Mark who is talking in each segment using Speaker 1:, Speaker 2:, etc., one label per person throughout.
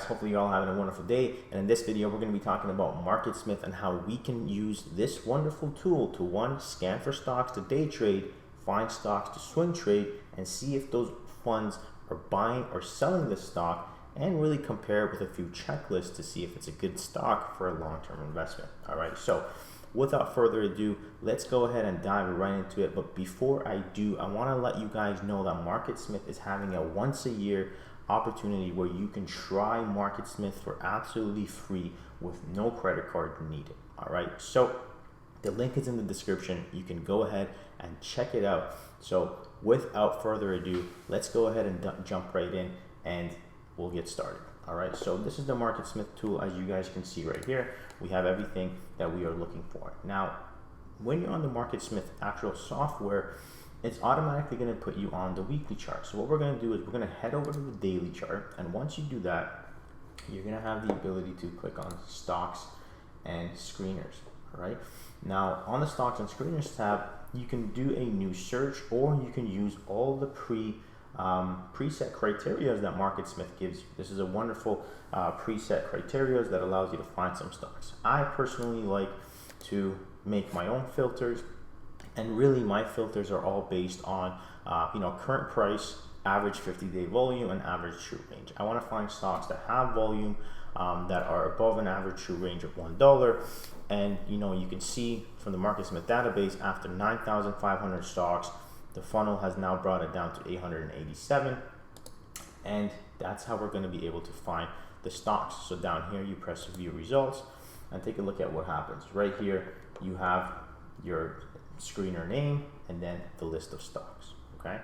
Speaker 1: hopefully you're all having a wonderful day. And in this video, we're going to be talking about MarketSmith and how we can use this wonderful tool to, one, scan for stocks to day trade, find stocks to swing trade, and see if those funds are buying or selling the stock, and really compare it with a few checklists to see if it's a good stock for a long-term investment. All right, so without further ado, let's go ahead and dive right into it. But before I do, I want to let you guys know that MarketSmith is having a once-a-year opportunity where you can try MarketSmith for absolutely free with no credit card needed. All right, so the link is in the description. You can go ahead and check it out. So without further ado, let's go ahead and jump right in and we'll get started. All right, so this is the MarketSmith tool. As you guys can see right here, we have everything that we are looking for. Now, when you're on the MarketSmith actual software, it's automatically going to put you on the weekly chart. So what we're going to do is we're going to head over to the daily chart, and once you do that, you're going to have the ability to click on stocks and screeners. All right, now on the stocks and screeners tab, you can do a new search, or you can use all the preset criteria that MarketSmith gives you. This is a wonderful preset criteria that allows you to find some stocks. I personally like to make my own filters, and really my filters are all based on current price, average 50-day volume, and average true range. I want to find stocks that have volume that are above an average true range of $1. And you can see from the MarketSmith database, after 9,500 stocks, the funnel has now brought it down to 887, and that's how we're going to be able to find the stocks. So down here, you press view results and take a look at what happens. Right here, you have your screener name and then the list of stocks. Okay.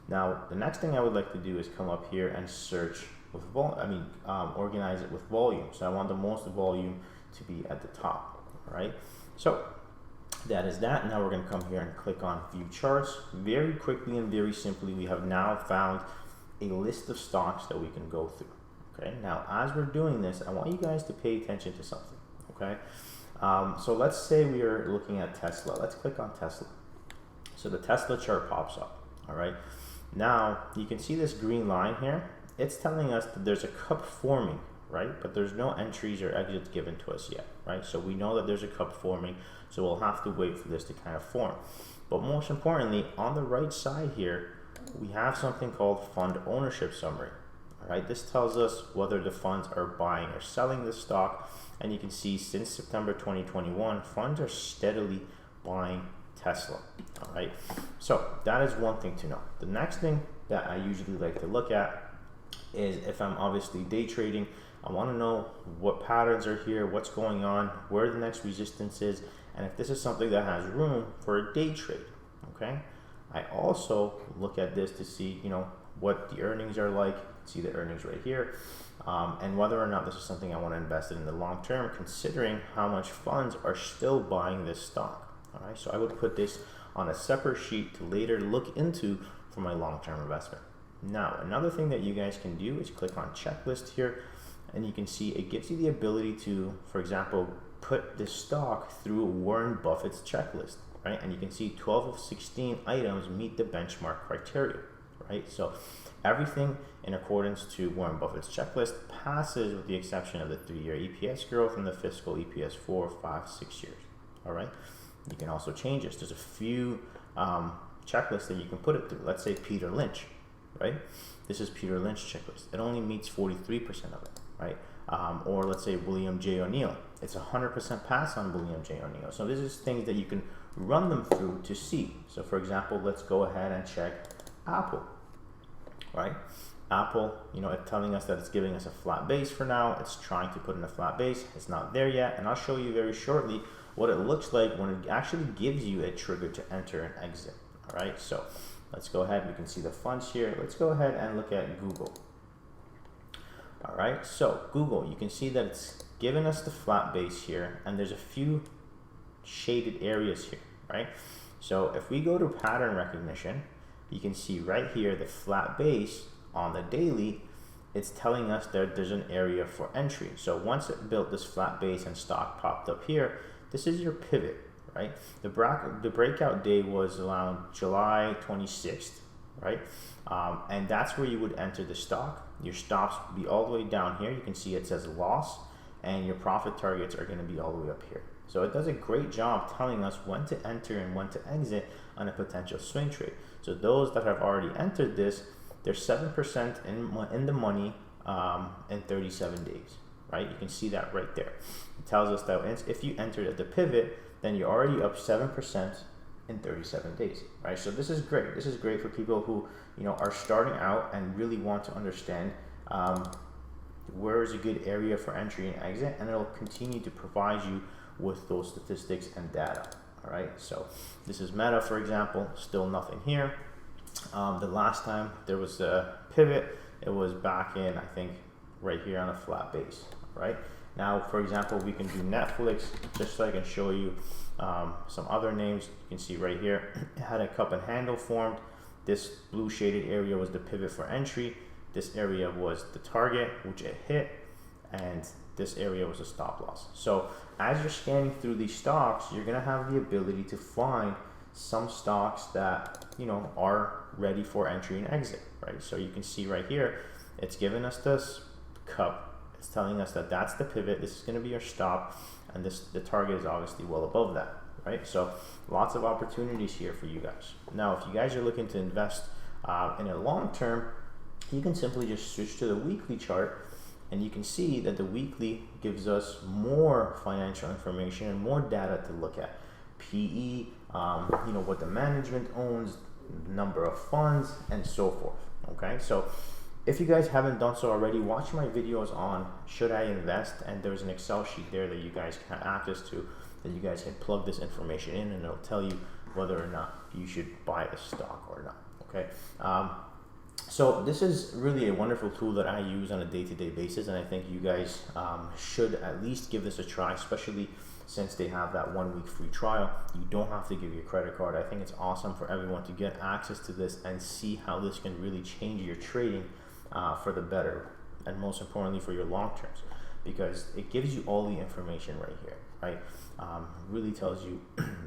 Speaker 1: Now, the next thing I would like to do is come up here and search with organize it with volume. So I want the most volume to be at the top. All right. So that is that. Now we're going to come here and click on view charts. Very quickly and very simply, we have now found a list of stocks that we can go through. Okay. Now, as we're doing this, I want you guys to pay attention to something. Okay. So let's say we are looking at Tesla. Let's click on Tesla. So the Tesla chart pops up. All right. Now you can see this green line here. It's telling us that there's a cup forming, right? But there's no entries or exits given to us yet, right? So we know that there's a cup forming, so we'll have to wait for this to kind of form. But most importantly, on the right side here, we have something called fund ownership summary. All right, this tells us whether the funds are buying or selling the stock, and you can see since September 2021, funds are steadily buying Tesla. All right, so that is one thing to know. The next thing that I usually like to look at is, if I'm obviously day trading, I want to know what patterns are here, what's going on, where the next resistance is, and if this is something that has room for a day trade. Okay, I also look at this to see what the earnings are like. See the earnings right here, and whether or not this is something I want to invest in the long term, considering how much funds are still buying this stock. All right, so I would put this on a separate sheet to later look into for my long-term investment. Now, another thing that you guys can do is click on checklist here, and you can see it gives you the ability to, for example, put this stock through Warren Buffett's checklist, right? And you can see 12 of 16 items meet the benchmark criteria, right? So everything in accordance to Warren Buffett's checklist passes, with the exception of the 3-year EPS growth and the fiscal EPS 4, 5, 6 years. All right. You can also change this. There's a few checklists that you can put it through. Let's say Peter Lynch, right? This is Peter Lynch checklist. It only meets 43% of it, right? Or let's say William J. O'Neill. It's 100% pass on William J. O'Neill. So this is things that you can run them through to see. So for example, let's go ahead and check Apple, right? Apple, it's telling us that it's giving us a flat base for now. It's trying to put in a flat base. It's not there yet. And I'll show you very shortly what it looks like when it actually gives you a trigger to enter and exit. All right, so let's go ahead. We can see the funds here. Let's go ahead and look at Google. All right, so Google, you can see that it's given us the flat base here, and there's a few shaded areas here, right? So if we go to pattern recognition, you can see right here the flat base on the daily. It's telling us that there's an area for entry. So once it built this flat base and stock popped up here, this is your pivot, right? The breakout day was around July 26th, right? And that's where you would enter the stock. your stops will be all the way down here. You can see it says loss, and your profit targets are going to be all the way up here. So it does a great job telling us when to enter and when to exit on a potential swing trade. So those that have already entered this, they're 7% in the money in 37 days, right? You can see that right there. It tells us that if you entered at the pivot, then you're already up 7% in 37 days, right? So this is great. This is great for people who, you know, are starting out and really want to understand where is a good area for entry and exit, and it'll continue to provide you with those statistics and data. All right, so this is Meta, for example, still nothing here. The last time there was a pivot, it was back in, I think, right here on a flat base. Right now, for example, we can do Netflix just so I can show you some other names. You can see right here, it had a cup and handle formed. This blue shaded area was the pivot for entry. This area was the target, which it hit, and this area was a stop loss. So as you're scanning through these stocks, you're gonna have the ability to find some stocks that, you know, are ready for entry and exit, right? So you can see right here, it's giving us this cup. It's telling us that that's the pivot. This is gonna be our stop, and the target is obviously well above that, right? So lots of opportunities here for you guys. Now, if you guys are looking to invest in a long term, you can simply just switch to the weekly chart, and you can see that the weekly gives us more financial information and more data to look at. PE, you know, what the management owns, number of funds, and so forth. Okay, so if you guys haven't done so already, watch my videos on should I invest, and there's an Excel sheet there that you guys can have access to, that you guys can plug this information in, and it'll tell you whether or not you should buy a stock or not. Okay. So this is really a wonderful tool that I use on a day-to-day basis, and I think you guys should at least give this a try, especially since they have that 1 week free trial. You don't have to give your credit card. I think it's awesome for everyone to get access to this and see how this can really change your trading for the better, and most importantly for your long terms, because it gives you all the information right here, right? Really tells you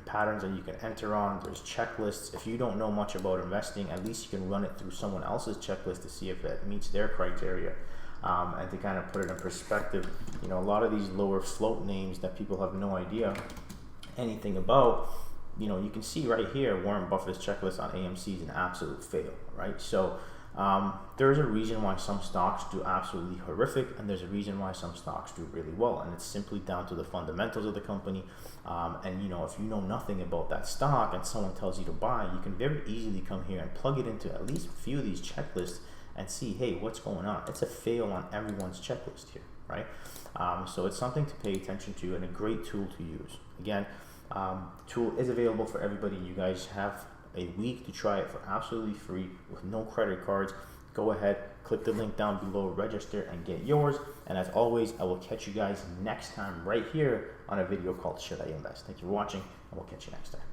Speaker 1: patterns that you can enter on. There's checklists. If you don't know much about investing, at least you can run it through someone else's checklist to see if it meets their criteria, and to kind of put it in perspective. You know, a lot of these lower float names that people have no idea anything about, you know, you can see right here Warren Buffett's checklist on AMC is an absolute fail, right? So there's a reason why some stocks do absolutely horrific, and there's a reason why some stocks do really well, and it's simply down to the fundamentals of the company. And you know, if you know nothing about that stock and someone tells you to buy, you can very easily come here and plug it into at least a few of these checklists and see, hey, what's going on? It's a fail on everyone's checklist here, right? So it's something to pay attention to, and a great tool to use. Again, tool is available for everybody. You guys have a week to try it for absolutely free with no credit cards. Go ahead, click the link down below, register, and get yours. And as always, I will catch you guys next time right here on a video called Should I Invest? Thank you for watching, and we'll catch you next time.